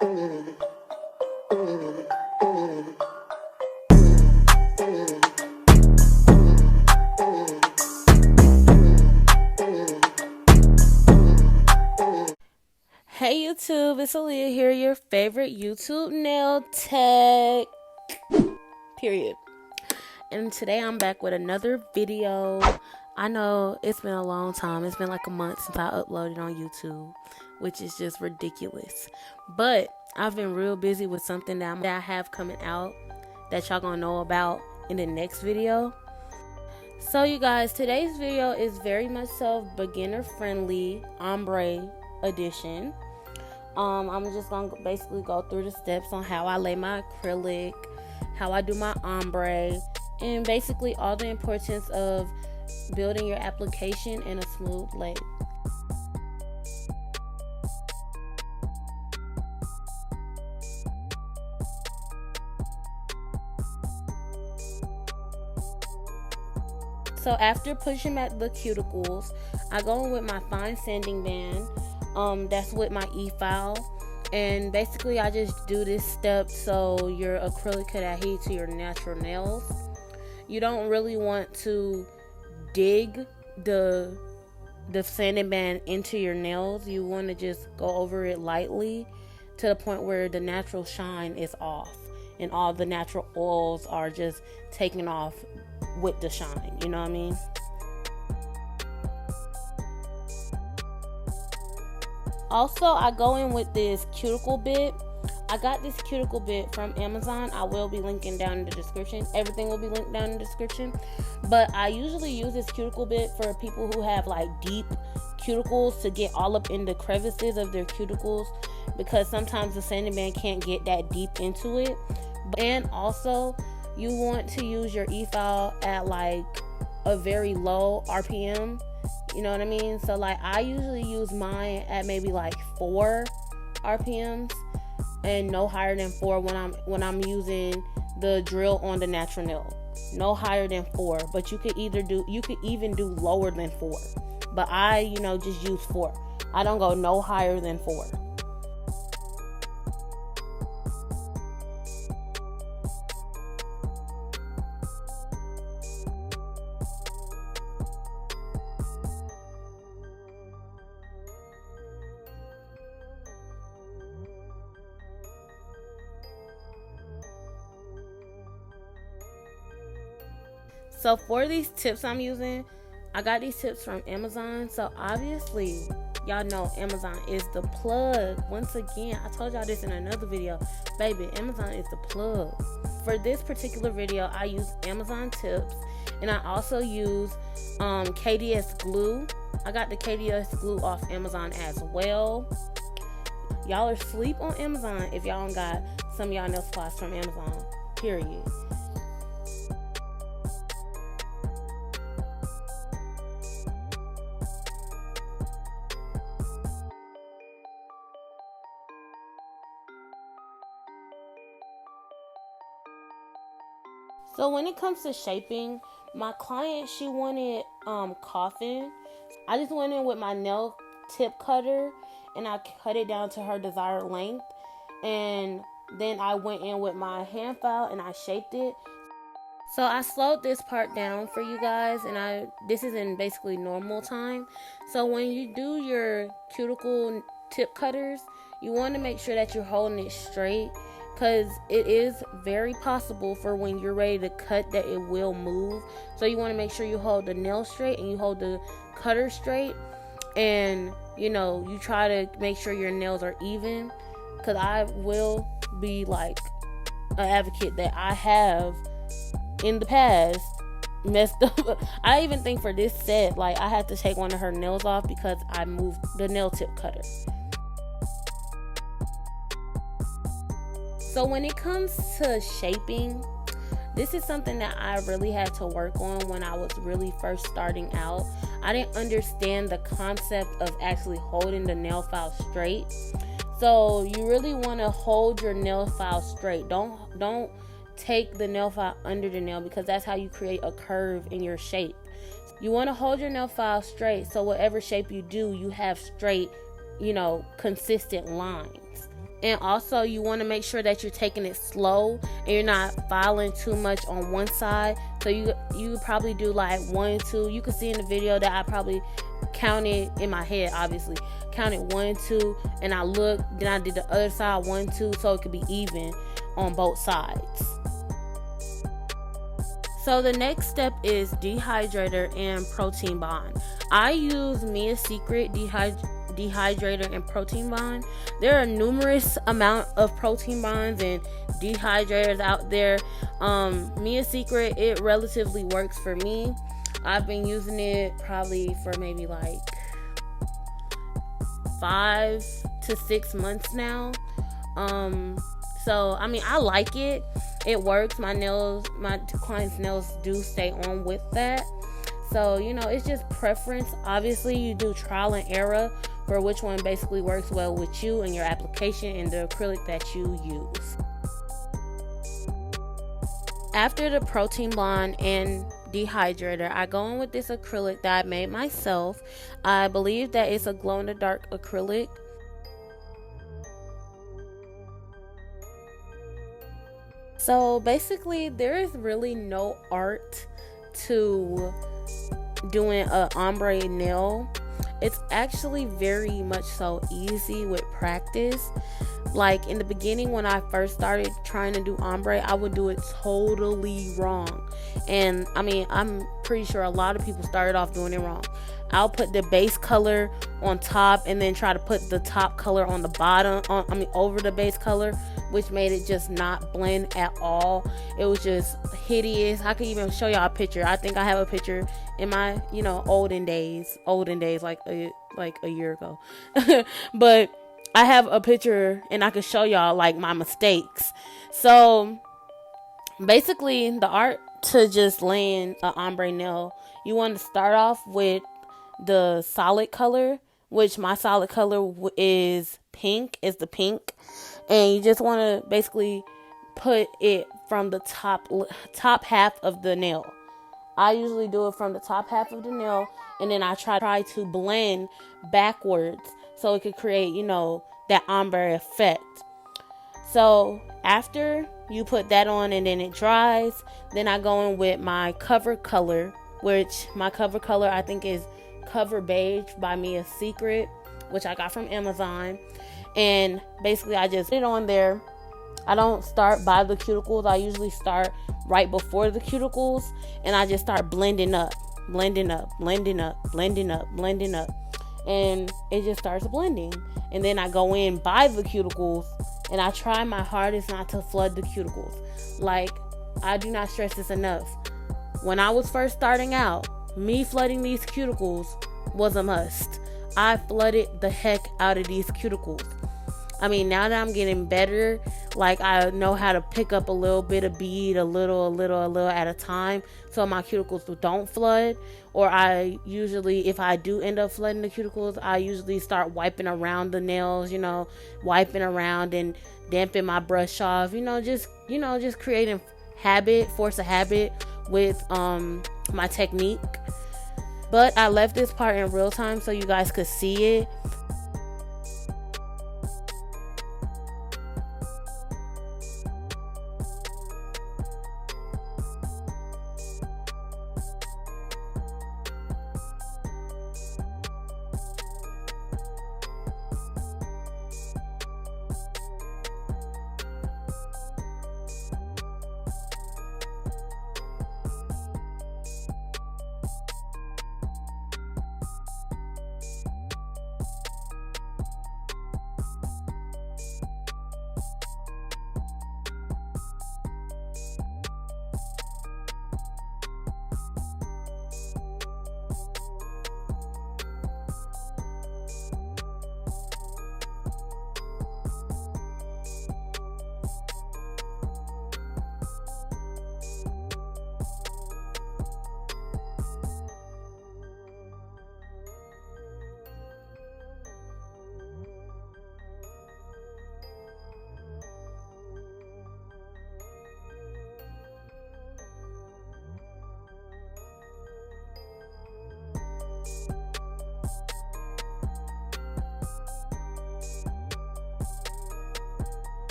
Hey YouTube, it's Aaliyah here, your favorite YouTube nail tech, period. And today I'm back with another video. I know it's been a long time. It's been like a month since I uploaded on YouTube, which is just ridiculous. But I've been real busy with something that I have coming out that y'all gonna know about in the next video. So you guys, today's video is very much so beginner friendly, Ombre edition. I'm just gonna basically go through the steps on how I lay my acrylic, how I do my ombre, and basically all the importance of building your application in a smooth lay. So after pushing back the cuticles, I go in with my fine sanding band. That's with my e-file, and basically I just do this step so your acrylic could adhere to your natural nails. You don't really want to dig the sanding band into your nails. You want to just go over it lightly to the point where the natural shine is off and all the natural oils are just taken off with the shine, you know what I mean? Also, I go in with this cuticle bit. I got this cuticle bit from Amazon. I will be linking down in the description. Everything will be linked down in the description. But I usually use this cuticle bit for people who have like deep cuticles to get all up in the crevices of their cuticles, because sometimes the sanding band can't get that deep into it. And also, you want to use your e-file at like a very low RPM. You know what I mean? So like I usually use mine at maybe like 4 RPMs and no higher than 4 when I'm using the drill on the natural nail. No higher than 4, but you could even do lower than 4. But I, just use 4. I don't go no higher than 4. So for these tips I'm using, I got these tips from Amazon. So obviously, y'all know Amazon is the plug. Once again, I told y'all this in another video. Baby, Amazon is the plug. For this particular video, I use Amazon tips. And I also use KDS glue. I got the KDS glue off Amazon as well. Y'all are asleep on Amazon if y'all don't got some of y'all nail supplies from Amazon. Period. So when it comes to shaping, my client, she wanted coffin. I just went in with my nail tip cutter and I cut it down to her desired length. And then I went in with my hand file and I shaped it. So I slowed this part down for you guys, and this is in basically normal time. So when you do your cuticle tip cutters, you want to make sure that you're holding it straight, because it is very possible for when you're ready to cut that it will move. So you want to make sure you hold the nail straight and you hold the cutter straight, and you try to make sure your nails are even, because I will be like an advocate that I have in the past messed up. I even think for this set, like I had to take one of her nails off because I moved the nail tip cutter. So when it comes to shaping, this is something that I really had to work on when I was really first starting out. I didn't understand the concept of actually holding the nail file straight. So you really want to hold your nail file straight. Don't take the nail file under the nail, because that's how you create a curve in your shape. You want to hold your nail file straight, so whatever shape you do, you have straight, consistent lines. And also you want to make sure that you're taking it slow and you're not filing too much on one side. So you probably do like 1, 2. You can see in the video that I probably counted in my head, obviously counted 1, 2, and I looked, then I did the other side 1, 2, so it could be even on both sides. So the next step is dehydrator and protein bond. I use Mia's Secret dehydrator and protein bond. There are numerous amount of protein bonds and dehydrators out there. Mia's Secret, it relatively works for me. I've been using it probably for maybe like 5 to 6 months now. So I mean, I like it. It works. My clients' nails do stay on with that. So, you know, it's just preference. Obviously, you do trial and error for which one basically works well with you and your application and the acrylic that you use. After the protein bond and dehydrator, I go in with this acrylic that I made myself. I believe that it's a glow in the dark acrylic. So basically, there is really no art to doing an ombre nail. It's actually very much so easy with practice. Like in the beginning, when I first started trying to do ombre, I would do it totally wrong. And I mean, I'm pretty sure a lot of people started off doing it wrong. I'll put the base color on top and then try to put the top color on the bottom, over the base color, which made it just not blend at all. It was just hideous. I could even show y'all a picture. I think I have a picture in my, olden days, like a year ago. But I have a picture and I could show y'all like my mistakes. So basically, the art to just laying an ombre nail, you want to start off with the solid color, which my solid color is pink, the pink. And you just want to basically put it from the top half of the nail. I usually do it from the top half of the nail, and then I try to blend backwards so it could create, that ombre effect. So after you put that on and then it dries, then I go in with my cover color, which my cover color I think is Cover Beige by Mia's Secret, which I got from Amazon. And basically I just put it on there. I don't start by the cuticles. I usually start right before the cuticles, and I just start blending up. And it just starts blending. And then I go in by the cuticles, and I try my hardest not to flood the cuticles. Like, I do not stress this enough. When I was first starting out, me flooding these cuticles was a must. I flooded the heck out of these cuticles. I mean, now that I'm getting better, like I know how to pick up a little bit of bead, a little at a time, so my cuticles don't flood. Or I usually, if I do end up flooding the cuticles, I usually start wiping around the nails, wiping around and damping my brush off, just creating force a habit with my technique. But I left this part in real time so you guys could see it.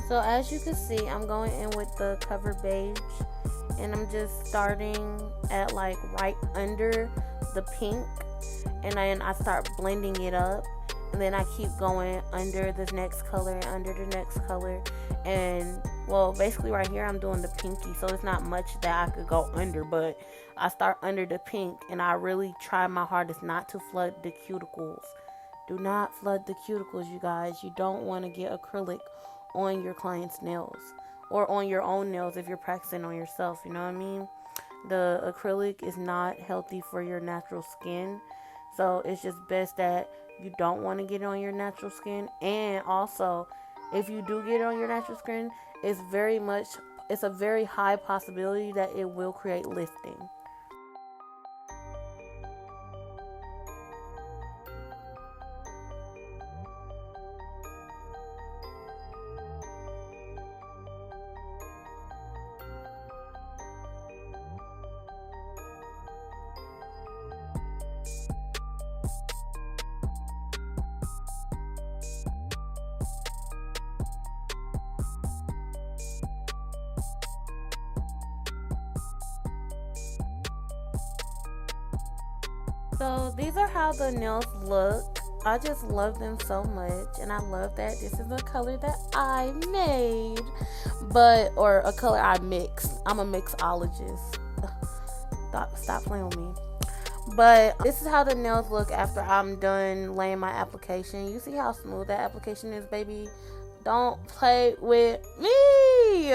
So as you can see, I'm going in with the Cover Beige, and I'm just starting at like right under the pink, and then I start blending it up, and then I keep going under the next color and under the next color. And well, basically right here I'm doing the pinky, so it's not much that I could go under, but I start under the pink, and I really try my hardest not to flood the cuticles. Do not flood the cuticles, you guys. You don't want to get acrylic on your client's nails, or on your own nails if you're practicing on yourself, you know what I mean? The acrylic is not healthy for your natural skin, so it's just best that you don't want to get it on your natural skin. And also, if you do get it on your natural skin, it's a very high possibility that it will create lifting. So these are how the nails look. I just love them so much, and I love that this is a color that I made, or a color I mixed. I'm a mixologist. Stop playing with me. But this is how the nails look after I'm done laying my application. You see how smooth that application is, baby? Don't play with me.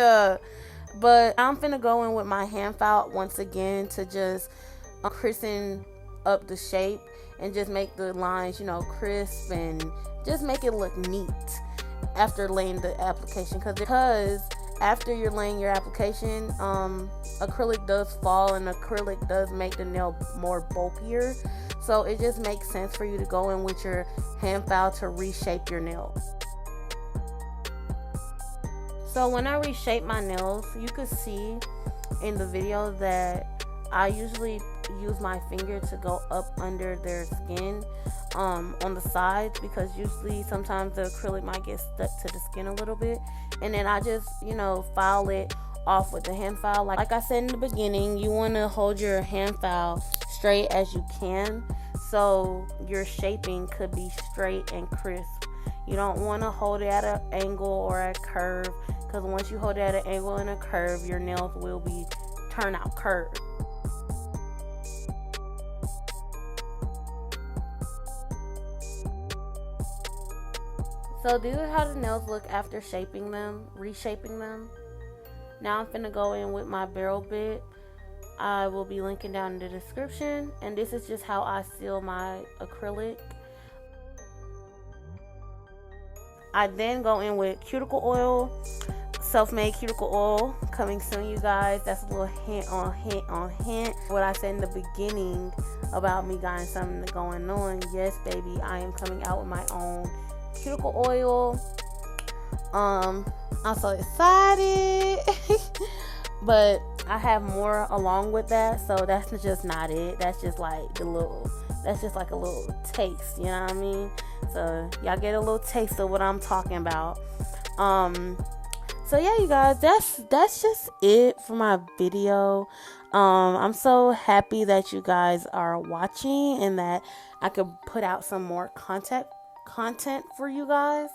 But I'm finna go in with my hand file once again to just christen up the shape and just make the lines, crisp, and just make it look neat after laying the application. Because after you're laying your application, acrylic does fall, and acrylic does make the nail more bulkier. So it just makes sense for you to go in with your hand file to reshape your nails. So when I reshape my nails, you could see in the video that I usually use my finger to go up under their skin on the sides, because usually sometimes the acrylic might get stuck to the skin a little bit, and then I just file it off with the hand file. Like I said in the beginning, you want to hold your hand file straight as you can, so your shaping could be straight and crisp. You don't want to hold it at an angle or a curve, because once you hold it at an angle and a curve, your nails will turn out curved. So these are how the nails look after reshaping them. Now I'm finna go in with my barrel bit. I will be linking down in the description. And this is just how I seal my acrylic. I then go in with cuticle oil, self-made cuticle oil, coming soon, you guys. That's a little hint on hint. What I said in the beginning about me got something going on. Yes, baby, I am coming out with my own cuticle oil. I'm so excited. But I have more along with that, so that's just not it. That's just like a little taste, you know what I mean? So y'all get a little taste of what I'm talking about. So yeah, you guys, that's just it for my video. I'm so happy that you guys are watching and that I could put out some more content for you guys.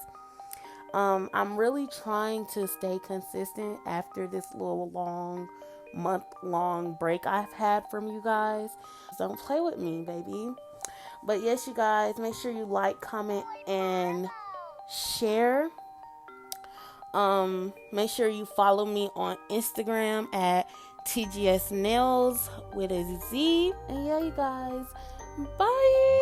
I'm really trying to stay consistent after this little month-long break I've had from you guys. Don't play with me, baby. But yes, you guys, make sure you like, comment, and share. Make sure you follow me on Instagram at TGS Nailz with a Z. And yeah, you guys, bye.